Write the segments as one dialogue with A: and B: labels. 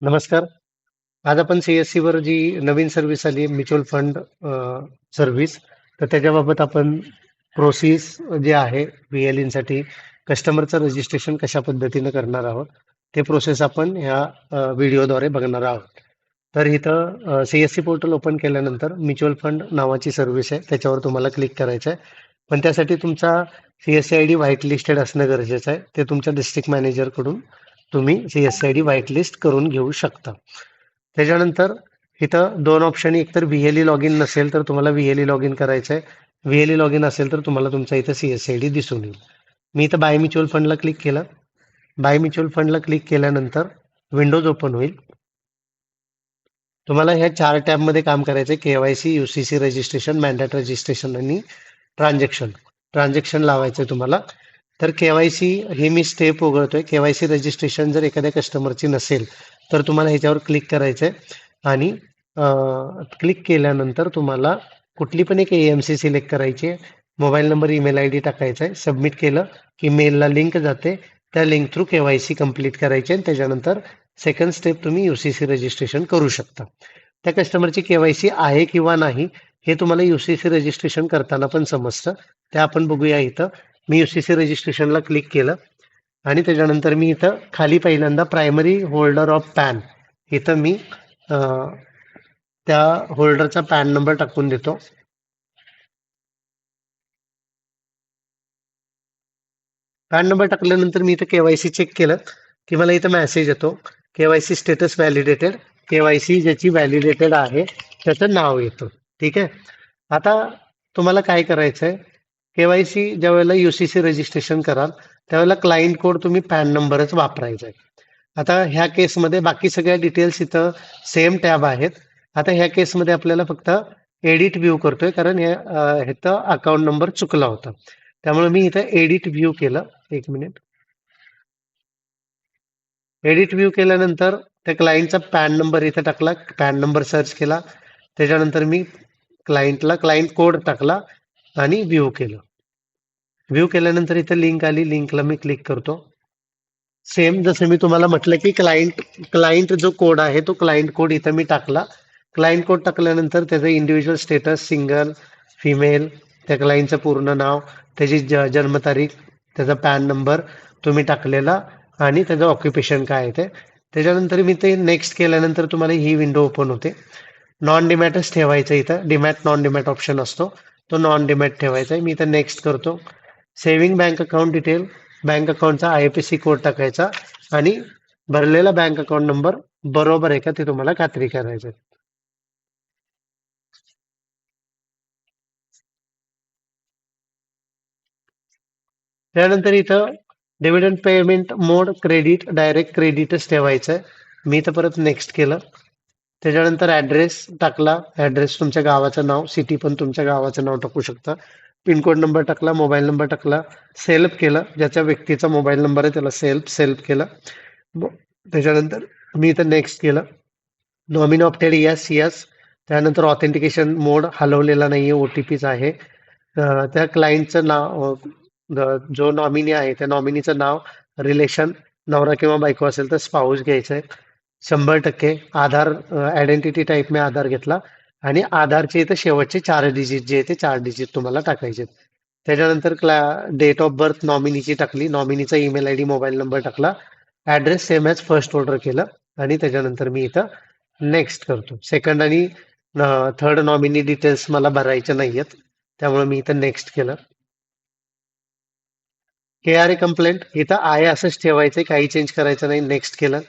A: नमस्कार. आज आपण सीएससी वर जी नवीन सर्व्हिस आली आहे म्युच्युअल फंड सर्व्हिस, तर त्याच्याबाबत आपण प्रोसेस जे आहे VLN साठी कस्टमरचं रजिस्ट्रेशन कशा पद्धतीने करणार आहोत ते प्रोसेस आपण ह्या व्हिडिओद्वारे बघणार आहोत. तर इथं सीएससी पोर्टल ओपन केल्यानंतर म्युच्युअल फंड नावाची सर्व्हिस आहे, त्याच्यावर तुम्हाला क्लिक करायचं आहे. पण त्यासाठी तुमचा CSC I D white listed असणं गरजेचं आहे. ते तुमच्या डिस्ट्रिक्ट मॅनेजरकडून तुम्ही CSC I D white list करून घेऊ शकता. त्याच्यानंतर इथं दोन ऑप्शन, एक तर VLE लॉग इन नसेल तर तुम्हाला VLE लॉग इन करायचं आहे. VLE लॉग इन असेल तर तुम्हाला तुमचा इथं सीएससी आय डी दिसून येईल. मी इथं बाय म्युच्युअल फंडला क्लिक केलं. बाय म्युच्युअल फंडला क्लिक केल्यानंतर विंडोज ओपन होईल. तुम्हाला ह्या चार टॅबमध्ये काम करायचं आहे: KYC, UCC registration, mandate registration आणि ट्रान्झॅक्शन. ट्रान्झॅक्शन लावायचं आहे तुम्हाला. तर KYC हे मी स्टेप वगळतोय. KYC रजिस्ट्रेशन जर एखाद्या कस्टमरची नसेल तर तुम्हाला ह्याच्यावर क्लिक करायचं आहे आणि क्लिक केल्यानंतर तुम्हाला कुठली पण एक AMC सिलेक्ट करायची आहे. मोबाईल नंबर, ईमेल ID टाकायचा आहे. सबमिट केलं की मेलला लिंक जाते. त्या लिंक थ्रू KYC कंप्लीट करायची आणि त्याच्यानंतर सेकंड स्टेप तुम्ही UCC रजिस्ट्रेशन करू शकता. त्या कस्टमरची KYC आहे किंवा नाही हे तुम्हाला UCC रजिस्ट्रेशन करताना पण समजतं. ते आपण बघूया इथं. मी UCC रजिस्ट्रेशनला क्लिक केलं आणि त्याच्यानंतर मी इथं खाली पहिल्यांदा प्रायमरी होल्डर ऑफ पॅन इथं मी त्या होल्डरचा पॅन नंबर टाकून देतो. पॅन नंबर टाकल्यानंतर मी इथं KYC चेक केलं की मला इथं मेसेज येतो, KYC स्टेटस व्हॅलिडेटेड. KYC ज्याची व्हॅलिडेटेड आहे त्याचं नाव येतं. ठीक आहे. आता तुम्हाला काय करायचं आहे, KYC ज्या वेळेला UCC रजिस्ट्रेशन कराल त्यावेळेला क्लायंट कोड तुम्ही पॅन नंबरच वापरायचा आहे. आता ह्या केसमध्ये बाकी सगळ्या डिटेल्स इथं सेम टॅब आहेत. आता ह्या केसमध्ये आपल्याला फक्त एडिट व्ह्यू करतोय कारण ह्याचा अकाउंट नंबर चुकला होता. त्यामुळे मी इथं एडिट व्ह्यू केलं. एक मिनिट. एडिट व्ह्यू केल्यानंतर त्या क्लायंटचा पॅन नंबर इथं टाकला, पॅन नंबर सर्च केला. त्याच्यानंतर मी क्लायंट कोड टाकला आणि व्ह्यू केलं. व्ह्यू केल्यानंतर इथं लिंक आली, लिंकला मी क्लिक करतो. सेम जसं मी तुम्हाला म्हटलं की क्लायंट जो कोड आहे तो क्लायंट कोड इथं मी टाकला. क्लायंट कोड टाकल्यानंतर त्याचं इंडिव्हिज्युअल स्टेटस, सिंगल, फिमेल, त्या क्लायंटचं पूर्ण नाव, त्याची जन्मतारीख, त्याचा पॅन नंबर तुम्ही टाकलेला आणि त्याचं ऑक्युपेशन काय आहे ते. त्याच्यानंतर मी ते नेक्स्ट केल्यानंतर तुम्हाला ही विंडो ओपन होते. नॉन डिमॅटच ठेवायचं इथं. डिमॅट, नॉन डिमॅट ऑप्शन असतो, तो नॉन डिमॅट ठेवायचा आहे. मी इथं नेक्स्ट करतो. Saving bank account detail, bank अकाउंटचा IFSC कोड टाकायचा आणि भरलेला बँक अकाउंट नंबर बरोबर आहे का ते तुम्हाला खात्री करायचं आहे. त्यानंतर इथं डिव्हिडंड पेमेंट मोड क्रेडिट, डायरेक्ट क्रेडिटच ठेवायचं आहे. मी इथं परत नेक्स्ट केलं. त्याच्यानंतर ॲड्रेस टाकला. ॲड्रेस तुमच्या गावाचं नाव, सिटी पण तुमच्या गावाचं नाव टाकू शकता. पिनकोड नंबर टाकला, मोबाईल नंबर टाकला. सेल्फ केलं, ज्याच्या व्यक्तीचा मोबाईल नंबर आहे त्याला सेल्फ केलं. त्याच्यानंतर मी इथं नेक्स्ट केलं. Nominee opted, yes yes. त्यानंतर ऑथेंटिकेशन मोड हलवलेला नाहीये, OTPच आहे. त्या क्लायंटचं नाव, जो नॉमिनी आहे त्या नॉमिनीचं नाव, रिलेशन, नवरा किंवा बायको असेल तर स्पाऊस घ्यायचं आहे. 100% आधार, आयडेंटिटी टाईप मी आधार घेतला आणि आधारचे इथं शेवटचे 4 डिजिट जे आहे ते 4 डिजिट तुम्हाला टाकायचे. त्याच्यानंतर डेट ऑफ बर्थ नॉमिनीची टाकली, नॉमिनीचा ईमेल ID, मोबाईल नंबर टाकला. Address same as first order केलं आणि त्याच्यानंतर मी इथं नेक्स्ट करतो. सेकंड आणि थर्ड नॉमिनी डिटेल्स मला भरायचे नाहीयेत, त्यामुळे मी इथं नेक्स्ट केलं. KRA कंप्लेंट इथं आहे असंच ठेवायचंय, काही चेंज करायचं नाही. नेक्स्ट केलं.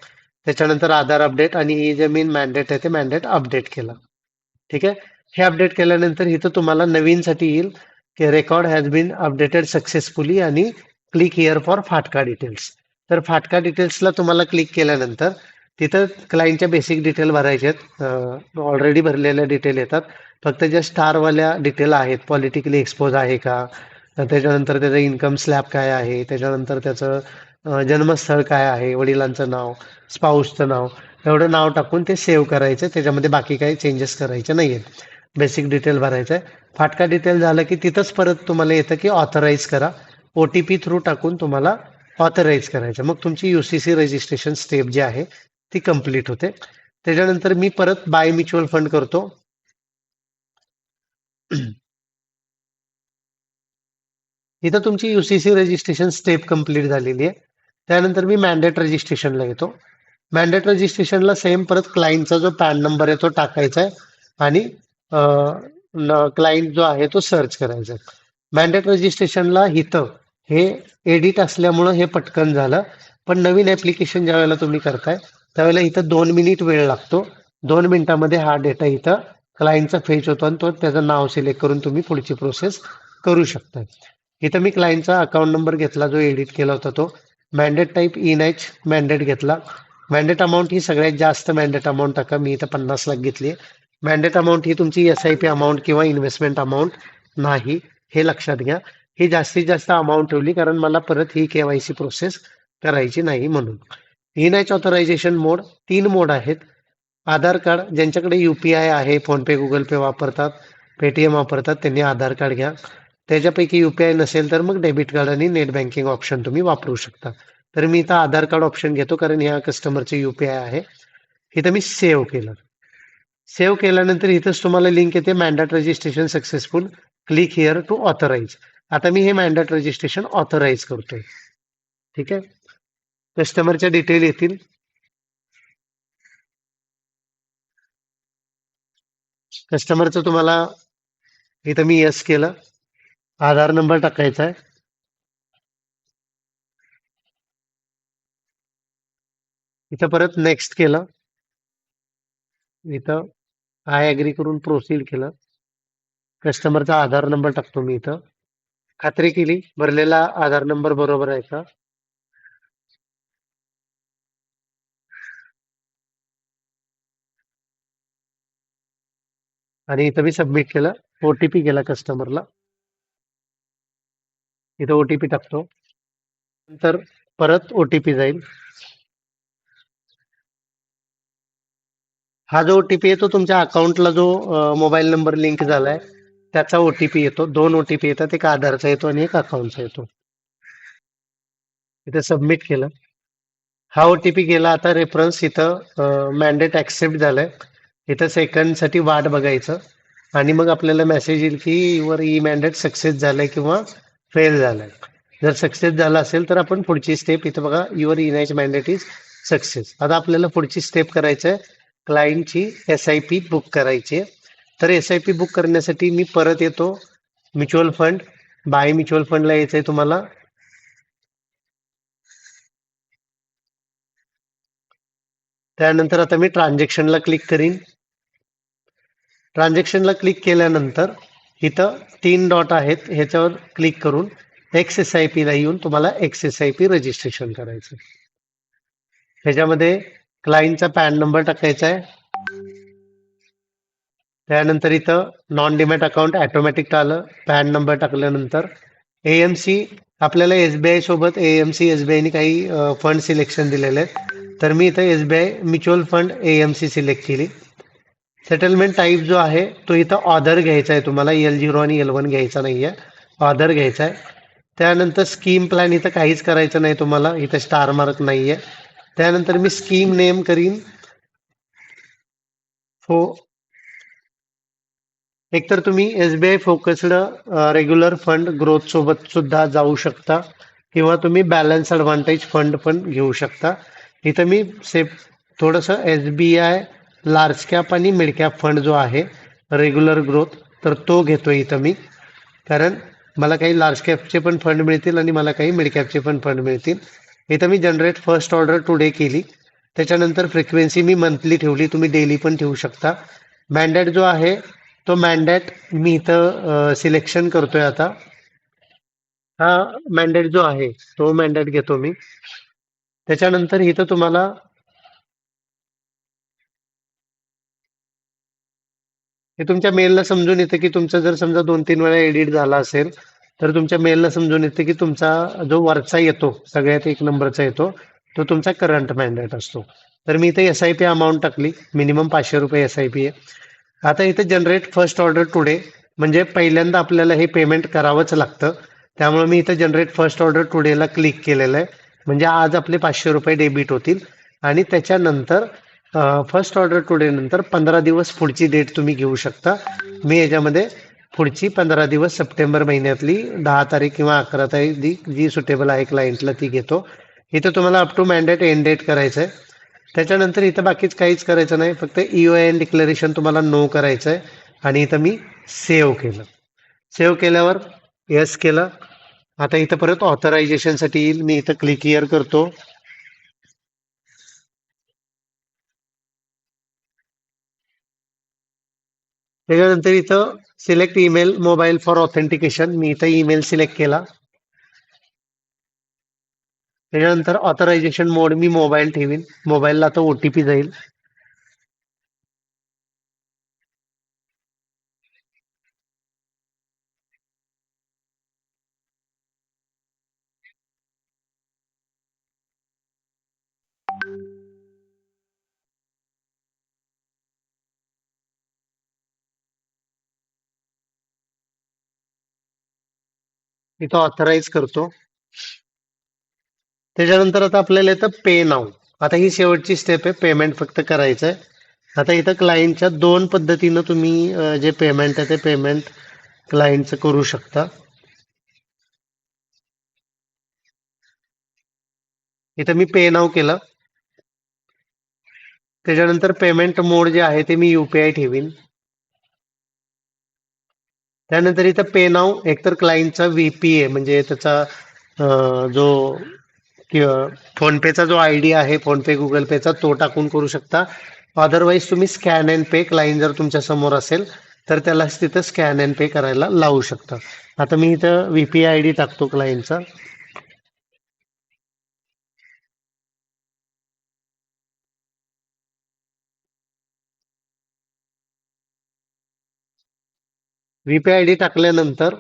A: त्याच्यानंतर आधार अपडेट आणि ही जे मेन मॅन्डेट आहे ते मॅन्डेट अपडेट केलं. ठीक आहे. हे अपडेट केल्यानंतर इथं तुम्हाला नवीनसाठी येईल की record has been updated successfully आणि क्लिक हिअर फॉर फाटका डिटेल्स. तर फाटका डिटेल्सला तुम्हाला क्लिक केल्यानंतर तिथं क्लायंटच्या बेसिक डिटेल भरायचे आहेत. ऑलरेडी भरलेल्या डिटेल येतात. फक्त ज्या स्टारवाल्या डिटेल आहेत, पॉलिटिकली एक्सपोज आहे का, त्याच्यानंतर त्याचं इन्कम स्लॅब काय आहे, त्याच्यानंतर त्याचं जन्मस्थळ काय आहे, वडिलांचं नाव, स्पाऊसचं नाव, एवढं नाव टाकून ते सेव्ह करायचं. त्याच्यामध्ये बाकी काही चेंजेस करायचे नाहीयेत. बेसिक डिटेल भरायचं आहे. फाटका डिटेल झालं की तिथंच परत तुम्हाला येतं की ऑथराईज करा. OTP थ्रू टाकून तुम्हाला ऑथराईज करायचं. मग तुमची UCC रजिस्ट्रेशन स्टेप जी आहे ती कंप्लीट होते. त्याच्यानंतर मी परत बाय म्युच्युअल फंड करतो. इथं तुमची युसीसी रजिस्ट्रेशन स्टेप कंप्लीट झालेली आहे. त्यानंतर मी मॅन्डेट रजिस्ट्रेशनला येतो. मॅन्डेट रजिस्ट्रेशनला सेम परत क्लायंटचा जो पॅन नंबर आहे तो टाकायचा आहे आणि क्लायंट जो आहे तो सर्च करायचा आहे. मॅन्डेट रजिस्ट्रेशनला इथं हे एडिट असल्यामुळं हे पटकन झालं. पण नवीन ऍप्लिकेशन ज्या वेळेला तुम्ही करताय त्यावेळेला इथं 2 मिनिट वेळ लागतो. 2 मिनिटामध्ये हा डेटा इथं क्लायंटचा फेच होतो आणि तो त्याचं नाव सिलेक्ट करून तुम्ही पुढची प्रोसेस करू शकता. इथं मी क्लायंटचा अकाउंट नंबर घेतला जो एडिट केला होता तो. मॅन्डेट टाईप इनएच मॅन्डेट घेतला. मॅन्डेट अमाऊंट ही सगळ्यात जास्त मॅन्डेट अमाऊंट टाका. मी इथं 50 लाख घेतली आहे. मॅन्डेट अमाऊंट ही तुमची SIP अमाऊंट किंवा इन्व्हेस्टमेंट अमाऊंट नाही, हे लक्षात घ्या. ही जास्तीत जास्त अमाऊंट ठेवली कारण मला परत ही KYC प्रोसेस करायची नाही म्हणून. इनएच ऑथरायझेशन मोड 3 मोड आहेत. आधार कार्ड ज्यांच्याकडे UPI आहे, फोनपे गुगल पे वापरतात, पेटीएम वापरतात, त्यांनी आधार कार्ड घ्या. त्याच्यापैकी UPI नसेल तर मग डेबिट कार्ड आणि नेट बँकिंग ऑप्शन तुम्ही वापरू शकता. तर मी इथं आधार कार्ड ऑप्शन घेतो कारण ह्या कस्टमरचे UPI आहे. इथं मी सेव्ह केलं. सेव्ह केल्यानंतर इथंच तुम्हाला लिंक येते mandate registration successful, click here to authorise. आता मी हे मॅन्डेट रजिस्ट्रेशन ऑथराईज करतोय. ठीक आहे. कस्टमरच्या डिटेल येतील. कस्टमरचं तुम्हाला इथं मी येस केलं. आधार नंबर टाकायचा आहे. इथं परत नेक्स्ट केलं. इथं आय ॲग्री करून प्रोसीड केलं. कस्टमरचा आधार नंबर टाकतो मी इथं. खात्री केली भरलेला आधार नंबर बरोबर आहे का. आणि इथं मी सबमिट केलं. OTP केला कस्टमरला. इथं OTP टाकतो. नंतर परत OTP जाईल. हा जो OTP येतो तुमच्या अकाउंटला जो मोबाईल नंबर लिंक झालाय त्याचा OTP येतो. 2 OTP येतात, एक आधारचा येतो आणि एक अकाउंटचा येतो. इथे सबमिट केलं. हा OTP गेला. आता रेफरन्स इथं मॅन्डेट ऍक्सेप्ट झालंय. इथं सेकंडसाठी वाट बघायचं आणि मग आपल्याला मेसेज येईल की युअर ई मॅन्डेट सक्सेस झालंय किंवा फेल झालंय. जर सक्सेस झाला असेल तर आपण पुढची स्टेप इथं बघा, युअर इनॅच मॅन्डेट इज सक्सेस. आता आपल्याला पुढची स्टेप करायचं आहे, क्लायंटची SIP बुक करायची आहे. तर SIP बुक करण्यासाठी मी परत येतो म्युच्युअल फंड. बाय म्युच्युअल फंडला यायचंय तुम्हाला. त्यानंतर आता मी ट्रान्झॅक्शनला क्लिक करीन. ट्रान्झॅक्शनला क्लिक केल्यानंतर इथं 3 डॉट आहेत, ह्याच्यावर क्लिक करून XSIP ला येऊन तुम्हाला XSIP रजिस्ट्रेशन करायचं. ह्याच्यामध्ये क्लायंटचा पॅन नंबर टाकायचा आहे. त्यानंतर इथं नॉन डिमॅट अकाउंट ऑटोमॅटिक आलं. पॅन नंबर टाकल्यानंतर AMC, आपल्याला SBI सोबत AMC SBI ने काही फंड सिलेक्शन दिलेले आहेत. तर मी इथं SBI mutual fund AMC select केली. सेटलमेंट टाईप जो आहे तो इथं ऑदर घ्यायचा आहे तुम्हाला, L0 आणि L1 घ्यायचा नाहीये, ऑदर घ्यायचा आहे. त्यानंतर स्कीम प्लॅन इथं काहीच करायचं नाही तुम्हाला, इथं स्टार मार्क नाहीये. त्यानंतर मी स्कीम नेम करीन फो एकतर तुम्ही SBI focused regular fund growth सोबत सुद्धा जाऊ शकता किंवा तुम्ही बॅलन्स ॲडव्हान्टेज फंड पण घेऊ शकता. इथं मी थोडंसं SBI लार्ज कॅप आणि मिड कॅप फंड जो आहे रेग्युलर ग्रोथ, तर तो घेतोय इथं मी. कारण मला काही लार्ज कॅपचे पण फंड मिळतील आणि मला काही मिड कॅपचे पण फंड मिळतील. इथं मी जनरेट फर्स्ट ऑर्डर टुडे केली. त्याच्यानंतर फ्रिक्वेन्सी मी मंथली ठेवली, तुम्ही डेली पण ठेवू शकता. मॅन्डेट जो आहे तो मॅन्डेट मी इथं सिलेक्शन करतोय आता. हा मॅन्डेट जो आहे तो मॅन्डेट घेतो मी. त्याच्यानंतर इथं तुम्हाला हे तुमच्या मेलला समजून येतं की तुमचं जर समजा 2-3 वेळा एडिट झाला असेल तर तुमच्या मेलला समजून येतं की तुमचा जो वरचा येतो सगळ्यात 1 नंबरचा येतो तो तुमचा करंट मॅन्डेट असतो. तर मी इथे SIP अमाऊंट टाकली, मिनिमम ₹500 SIP आहे. आता इथे जनरेट फर्स्ट ऑर्डर टुडे म्हणजे पहिल्यांदा आपल्याला हे पेमेंट करावंच लागतं. त्यामुळे मी इथं जनरेट फर्स्ट ऑर्डर टुडेला क्लिक केलेलं आहे. म्हणजे आज आपले ₹500 डेबिट होतील. आणि त्याच्यानंतर फर्स्ट ऑर्डर टुडे नंतर 15 दिवस पुढची डेट तुम्ही घेऊ शकता. मी याच्यामध्ये पुढची 15 दिवस सप्टेंबर महिन्यातली 10 तारीख किंवा 11 तारीख जी सुटेबल आहे क्लायंटला ती घेतो. इथं तुम्हाला up to mandate end date करायचं आहे. त्याच्यानंतर इथं बाकीच काहीच करायचं नाही, फक्त EOIN डिक्लेरेशन तुम्हाला नो करायचं आहे. आणि इथं मी सेव्ह केलं. सेव्ह केल्यावर येस केलं. आता इथं परत ऑथरायझेशनसाठी येईल, मी इथं क्लिक हिअर करतो. त्याच्यानंतर इथं select email mobile for authentication, मी इथं ईमेल सिलेक्ट केला. त्याच्यानंतर ऑथरायझेशन मोड मी मोबाईल ठेवीन, मोबाईलला आता OTP जाईल. इथं ऑथराईज करतो. त्याच्यानंतर आता आपल्याला येतं पे नाव. आता ही शेवटची स्टेप आहे, पेमेंट फक्त करायचं आहे. आता इथं क्लायंटच्या दोन पद्धतीनं तुम्ही जे पेमेंट आहे ते पेमेंट क्लायंटचं करू शकता. इथं मी पे नाव केलं. त्याच्यानंतर पेमेंट मोड जे आहे ते मी UPI ठेवीन. त्यानंतर इथं पे नाव एकतर क्लायंटचा VPA म्हणजे त्याचा जो फोनपेचा जो ID आहे, फोनपे गुगल पेचा, तो टाकून करू शकता. अदरवाईज तुम्ही स्कॅन अँड पे, क्लायंट जर तुमच्या समोर असेल तर त्याला तिथं स्कॅन अँड पे करायला लावू शकता. आता मी इथं VPA ID टाकतो क्लायंटचा. VPA ID टाकल्यानंतर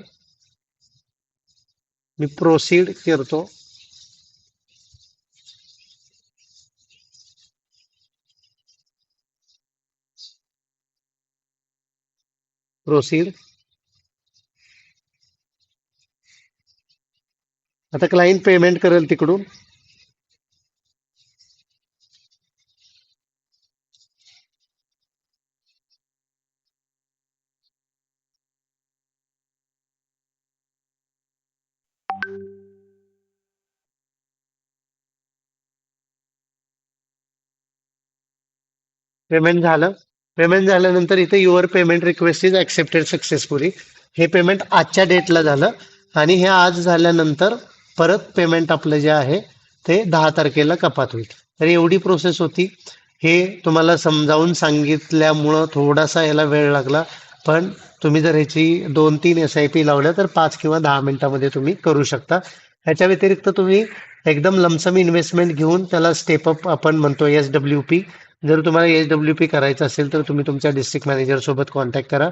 A: मी प्रोसीड करतो. प्रोसीड. आता क्लायंट पेमेंट करेल तिकडून. पेमेंट झालं. पेमेंट झाल्यानंतर इथे your payment request is accepted successfully. हे पेमेंट आजच्या डेटला झालं आणि हे आज झाल्यानंतर परत पेमेंट आपलं जे आहे ते 10 तारखेला कपात होईल. तर एवढी प्रोसेस होती. हे तुम्हाला समजावून सांगितल्यामुळं थोडासा याला वेळ लागला, पण तुम्ही जर ह्याची 2-3 SIP लावल्या तर 5 किंवा 10 मिनिटामध्ये तुम्ही करू शकता. ह्याच्या व्यतिरिक्त तुम्ही एकदम लमसम इन्व्हेस्टमेंट घेऊन त्याला स्टेप अप आपण म्हणतो SWP. जर तुम्हाला SWP करायचं असेल तर तुम्ही तुमच्या डिस्ट्रिक्ट मॅनेजर सोबत कॉन्टॅक्ट करा.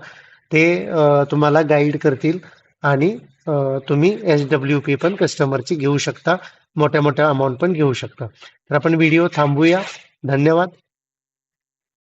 A: ते तुम्हाला गाईड करतील आणि तुम्ही SWP पण कस्टमरची घेऊ शकता, मोठ्या मोठ्या अमाऊंट पण घेऊ शकता. तर आपण व्हिडिओ थांबूया. धन्यवाद.